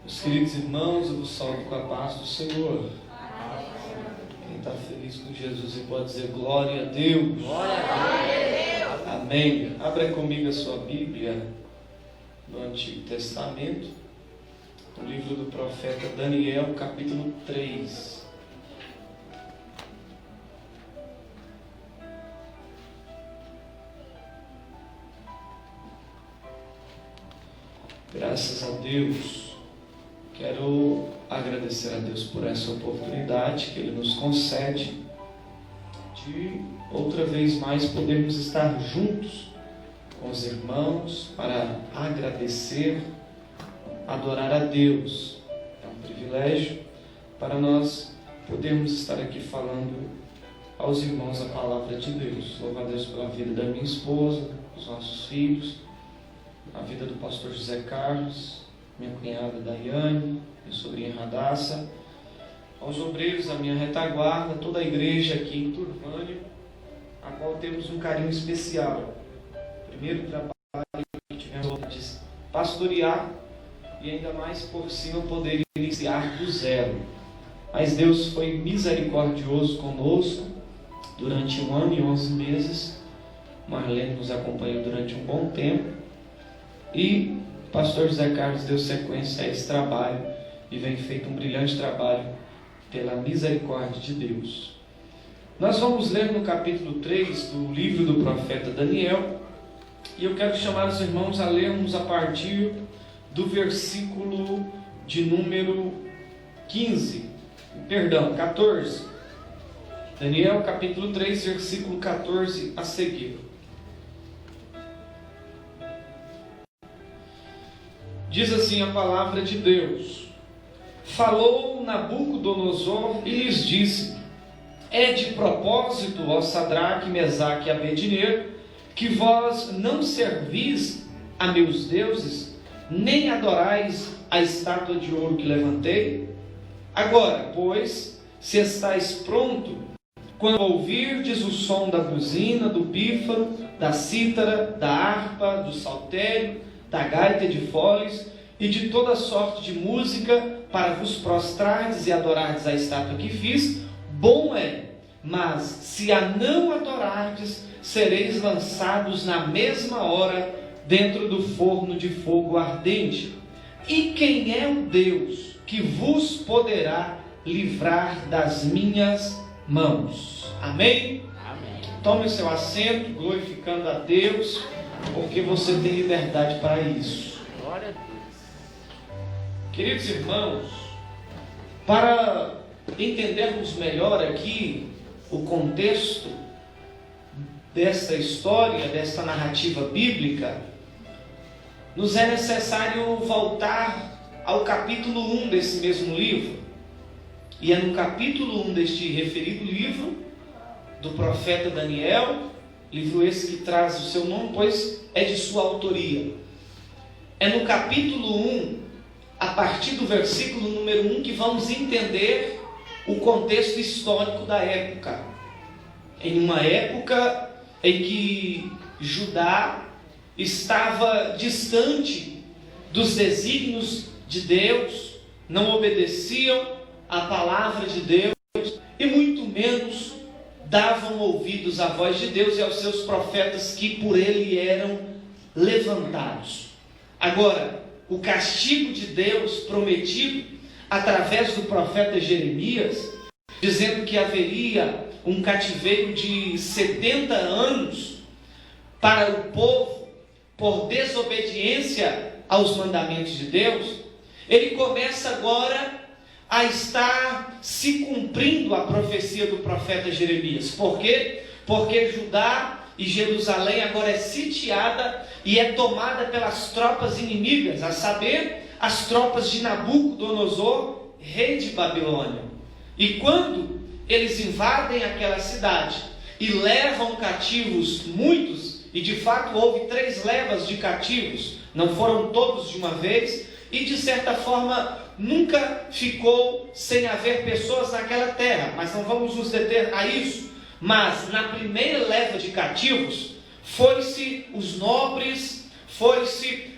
Meus queridos irmãos, eu vos saúdo com a paz do Senhor. Quem está feliz com Jesus e pode dizer glória a Deus. Glória a Deus. Amém. Abra comigo a sua Bíblia no Antigo Testamento, no livro do profeta Daniel, capítulo 3. Graças a Deus. Quero agradecer a Deus por essa oportunidade que Ele nos concede de outra vez mais podermos estar juntos com os irmãos para agradecer, adorar a Deus. É um privilégio para nós podermos estar aqui falando aos irmãos a palavra de Deus. Louvo a Deus pela vida da minha esposa, dos nossos filhos, a vida do pastor José Carlos, minha cunhada Daiane, minha sobrinha Radassa, aos obreiros da minha retaguarda, toda a igreja aqui em Turvânia, a qual temos um carinho especial. Primeiro trabalho que tivemos de pastorear e ainda mais por cima poder iniciar do zero. Mas Deus foi misericordioso conosco durante 1 ano e 11 meses. Marlene nos acompanhou durante um bom tempo e o pastor José Carlos deu sequência a esse trabalho e vem feito um brilhante trabalho pela misericórdia de Deus. Nós vamos ler no capítulo 3 do livro do profeta Daniel e eu quero chamar os irmãos a lermos a partir do versículo de número 14. Daniel capítulo 3, versículo 14 a seguir. Diz assim a palavra de Deus: Falou Nabucodonosor e lhes disse: É de propósito, ó Sadraque, Mesaque e Abednego, que vós não servis a meus deuses, nem adorais a estátua de ouro que levantei? Agora, pois, se estáis pronto, quando ouvirdes o som da buzina, do pífaro, da cítara, da harpa, do saltério, da gaita de foles e de toda sorte de música, para vos prostrardes e adorardes a estátua que fiz, bom é. Mas se a não adorardes, sereis lançados na mesma hora dentro do forno de fogo ardente. E quem é o Deus que vos poderá livrar das minhas mãos? Amém? Amém. Tome o seu assento, glorificando a Deus, porque você tem liberdade para isso. Glória a Deus. Queridos irmãos, para entendermos melhor aqui o contexto dessa história, dessa narrativa bíblica, nos é necessário voltar ao capítulo 1 desse mesmo livro. E é no capítulo 1 deste referido livro, do profeta Daniel, livro esse que traz o seu nome, pois é de sua autoria. É no capítulo 1, a partir do versículo número 1, que vamos entender o contexto histórico da época. Em uma época em que Judá estava distante dos desígnios de Deus, não obedeciam à palavra de Deus e muito menos davam ouvidos à voz de Deus e aos seus profetas que por ele eram levantados. Agora, o castigo de Deus prometido através do profeta Jeremias, dizendo que haveria um cativeiro de 70 anos para o povo por desobediência aos mandamentos de Deus, ele começa agora a estar se cumprindo a profecia do profeta Jeremias. Por quê? Porque Judá e Jerusalém agora é sitiada e é tomada pelas tropas inimigas, a saber, as tropas de Nabucodonosor, rei de Babilônia. E quando eles invadem aquela cidade e levam cativos muitos, e de fato houve 3 levas de cativos, não foram todos de uma vez, e de certa forma nunca ficou sem haver pessoas naquela terra, mas não vamos nos deter a isso. Mas na primeira leva de cativos, foi-se os nobres, foi-se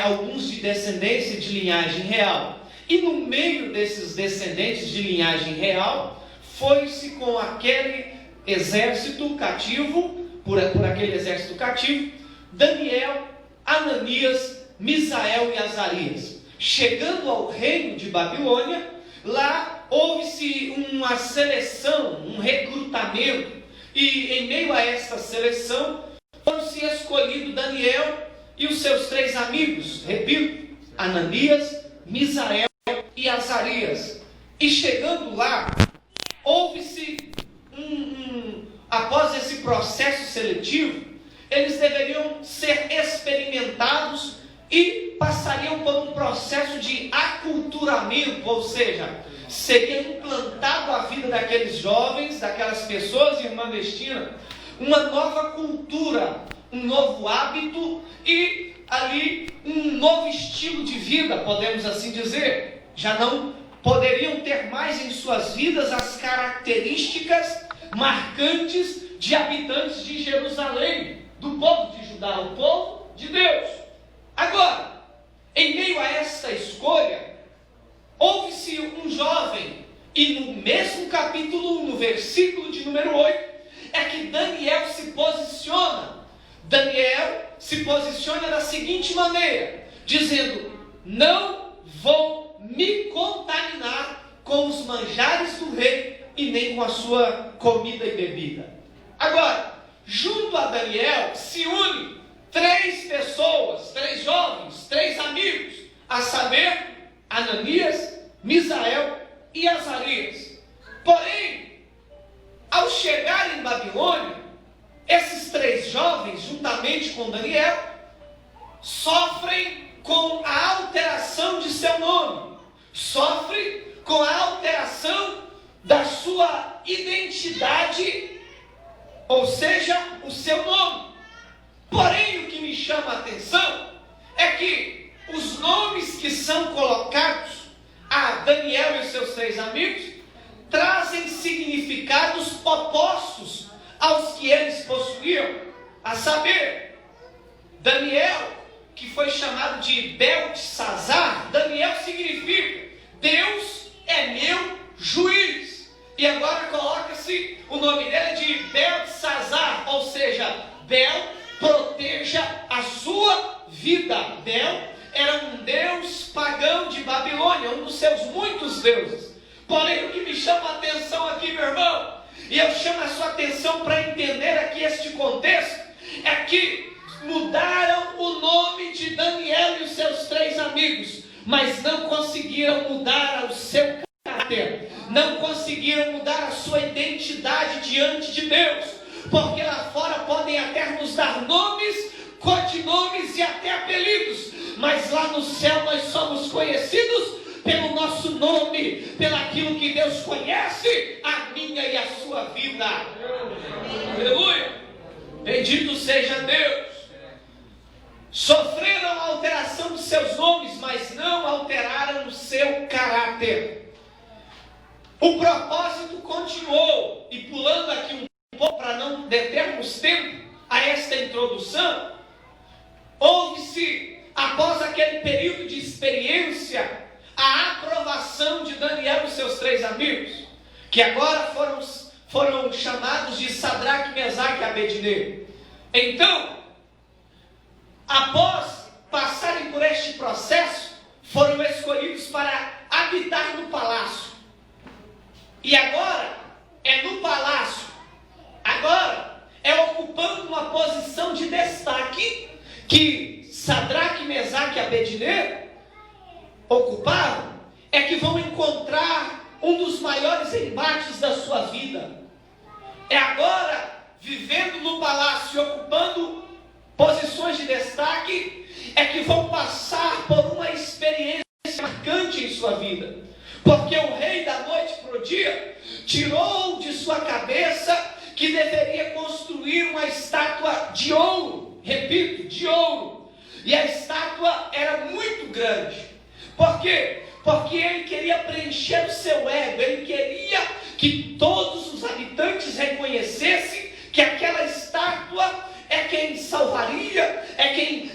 alguns de descendência de linhagem real. E no meio desses descendentes de linhagem real, foi-se com aquele exército cativo, por aquele exército cativo, Daniel, Ananias, Misael e Azarias. Chegando ao reino de Babilônia, lá houve-se uma seleção, um recrutamento, e em meio a esta seleção, foram-se escolhidos Daniel e os seus 3 amigos, repito, Ananias, Misael e Azarias. E chegando lá, houve-se após esse processo seletivo, eles deveriam ser experimentados e passariam por um processo de aculturamento, ou seja, seria implantado à vida daqueles jovens, daquelas pessoas, irmã Destina, uma nova cultura, um novo hábito e ali um novo estilo de vida, podemos assim dizer. Já não poderiam ter mais em suas vidas as características marcantes de habitantes de Jerusalém, do povo de Judá, o povo de Deus. Agora, em meio a esta escolha, houve-se um jovem, e no mesmo capítulo 1, no versículo de número 8, é que Daniel se posiciona. Daniel se posiciona da seguinte maneira, dizendo: não vou me contaminar com os manjares do rei e nem com a sua comida e bebida. Agora, junto a Daniel se unem 3 pessoas, 3 jovens, 3 amigos, a saber, Ananias, Misael e Azarias. Porém, ao chegar em Babilônia, esses 3 jovens, juntamente com Daniel, sofrem com a alteração de seu nome, sofrem com a alteração da sua identidade, ou seja, o seu nome. Porém, o que me chama a atenção é que os nomes que são colocados a Daniel e seus 3 amigos trazem significados opostos aos que eles possuíam, a saber, Daniel, que foi chamado de Beltesazar. Daniel significa Deus é meu juiz. E agora coloca-se o nome dele de Beltesazar, ou seja, Bel proteja a sua vida. Bel era um deus pagão de Babilônia, um dos seus muitos deuses. Porém, o que me chama a atenção aqui, meu irmão, e eu chamo a sua atenção para entender aqui este contexto, é que mudaram o nome de Daniel e os seus 3 amigos, mas não conseguiram mudar o seu caráter, não conseguiram mudar a sua identidade diante de Deus, porque lá fora podem até nos dar nomes, codinomes e até apelidos, mas lá no céu nós somos conhecidos pelo nosso nome, pelaquilo que Deus conhece, a minha e a sua vida. Aleluia! Bendito seja Deus. Sofreram a alteração dos seus nomes, mas não alteraram o seu caráter. O propósito continuou, e pulando aqui um pouco para não determos tempo a esta introdução, houve-se, após aquele período de experiência, a aprovação de Daniel e seus 3 amigos, que agora foram chamados de Sadraque, Mesaque e Abednego. Então, após passarem por este processo, foram escolhidos para habitar no palácio. E agora é no palácio, agora é ocupando uma posição de destaque que Sadraque, Mesaque e Abednego ocuparam, é que vão encontrar um dos maiores embates da sua vida. É agora, vivendo no palácio, ocupando posições de destaque, é que vão passar por uma experiência marcante em sua vida. Porque o rei da noite para o dia tirou de sua cabeça que deveria construir uma estátua de ouro, repito, de ouro. E a estátua era muito grande. Por quê? Porque ele queria preencher o seu ego, ele queria que todos os habitantes reconhecessem que aquela estátua é quem salvaria, é quem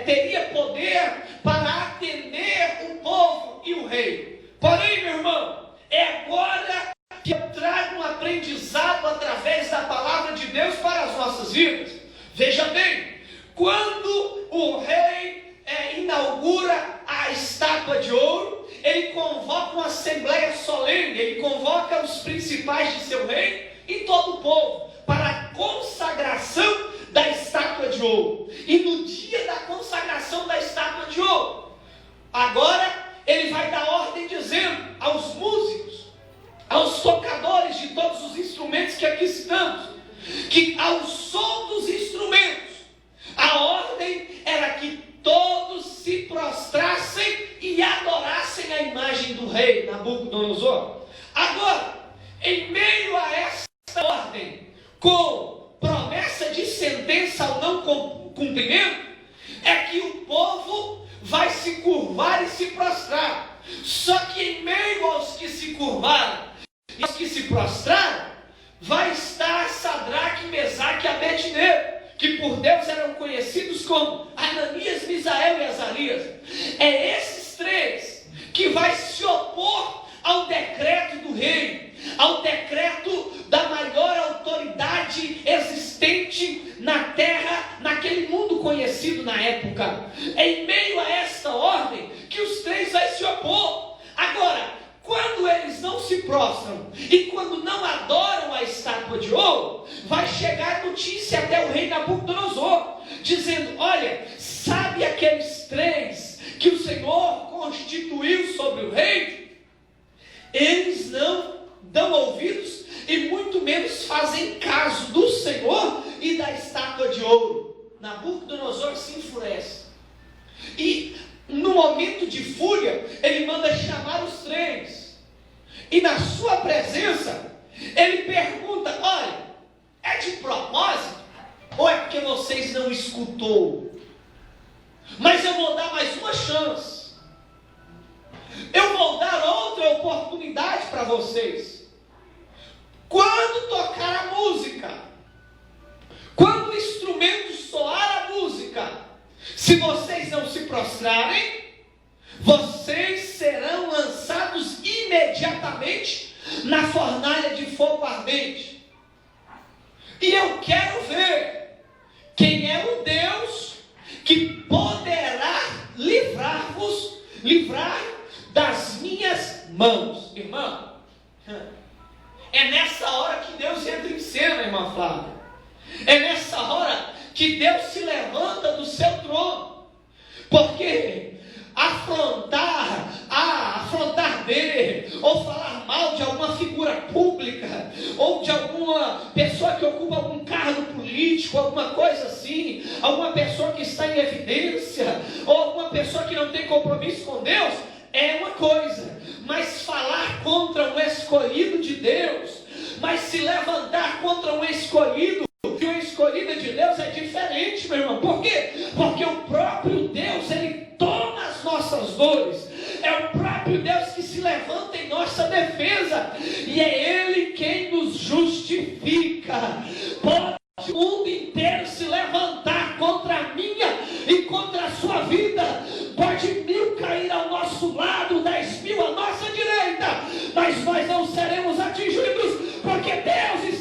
teria poder para atender o povo povo e o rei. Porém, meu irmão, é agora que eu trago um aprendizado através da palavra de Deus para as nossas vidas. Veja bem, quando o rei inaugura a estátua de ouro, ele convoca uma assembleia solene, ele convoca os principais de seu reino e todo o povo para a consagração da estátua de ouro. E no dia da consagração da estátua de ouro, agora ele vai dar ordem dizendo aos músicos, aos tocadores de todos os instrumentos que aqui estamos, que ao som dos instrumentos, a ordem era que todos se prostrassem e adorassem a imagem do rei Nabucodonosor. Agora, em meio a esta ordem, com promessa de sentença ao não cumprimento, é que o povo vai se curvar e se prostrar. Só que em meio aos que se curvaram e aos que se prostraram, vai estar Sadraque, Mesaque e Abednego, que por Deus eram conhecidos como Ananias, Misael e Azarias. É esses três que vai se opor ao decreto do rei, ao decreto da maior autoridade existente na terra, naquele mundo conhecido na época. É em meio a esta ordem que os três vai se opor. Agora, quando eles não se prostram e quando não adoram a estátua de ouro, vai chegar notícia até o rei Nabucodonosor, dizendo: olha, sabe aqueles três que o Senhor constituiu sobre o rei? Eles não dão ouvidos e muito menos fazem caso do Senhor e da estátua de ouro. Nabucodonosor se enfurece e no momento de fúria ele manda chamar os três e na sua presença ele pergunta: olha, é de propósito ou é porque vocês não escutou? Mas eu vou dar mais uma chance, eu vou dar outra oportunidade para vocês. Quando tocar a música, quando o instrumento soar a música, se vocês não se prostrarem, vocês serão lançados imediatamente na fornalha de fogo ardente. E eu quero ver quem é o Deus que poderá livrar das minhas mãos. Irmão, é nessa hora que Deus entra em cena, irmã Flávia. É nessa hora que Deus se levanta do seu trono. Porque afrontar dele, ou falar mal de alguma figura pública, ou de alguma pessoa que ocupa algum cargo político, alguma coisa assim, alguma pessoa que está em evidência, ou alguma pessoa que não tem compromisso com Deus, é uma coisa. Mas falar contra um escolhido de Deus, mas se levantar contra um escolhido, que o escolhido de Deus é diferente, meu irmão. Por quê? Porque o próprio Deus, ele toma as nossas dores. É o próprio Deus que se levanta em nossa defesa. E é Ele quem nos justifica. Pode o mundo inteiro se levantar contra a minha e contra a sua vida. Pode 1000 cair ao nosso lado, 10.000 à nossa direita, mas nós não seremos atingidos, porque Deus